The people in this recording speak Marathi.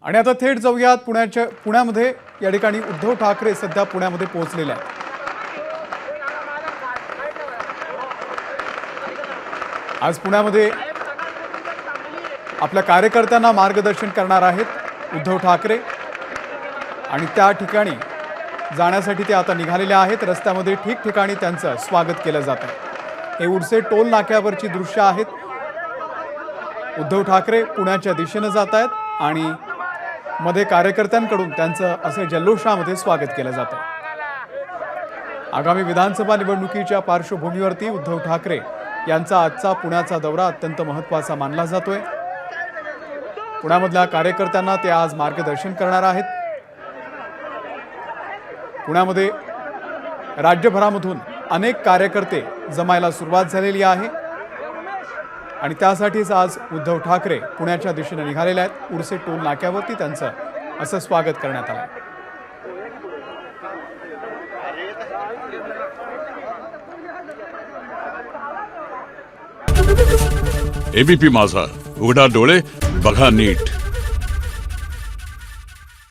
आणि आता थेट जाऊयात पुण्यामध्ये या ठिकाणी उद्धव ठाकरे सध्या पुण्यामध्ये पोहोचलेले आहेत। आज पुण्यामध्ये आपल्या कार्यकर्त्यांना मार्गदर्शन करणार आहेत उद्धव ठाकरे आणि त्या ठिकाणी जाण्यासाठी ते आता निघालेले आहेत। रस्त्यामध्ये ठिकठिकाणी त्यांचं स्वागत केलं जात आहे। हे उडसे टोल नाक्यावरची दृश्य आहेत। उद्धव ठाकरे पुण्याच्या दिशेने जात आहेत आणि मध्ये कार्यकर्त्यांकडून त्यांचं असे जल्लोषामध्ये स्वागत केलं जात आहे। आगामी विधानसभा निवडणुकीच्या पार्श्वभूमीवरती उद्धव ठाकरे यांचा आजचा पुण्याचा दौरा अत्यंत महत्त्वाचा मानला जातोय। पुण्यामधल्या कार्यकर्त्यांना ते आज मार्गदर्शन करणार आहेत। पुण्यामध्ये राज्यभरामधून अनेक कार्यकर्ते जमायला सुरुवात झालेली आहे आणि त्यासाठीच आज उद्धव ठाकरे पुण्याच्या दिशेने निघालेले आहेत। उडसे टोल नाक्यावरती त्यांचं असं स्वागत करण्यात आलं। एबीपी माझा, उघडा डोळे बघा नीट।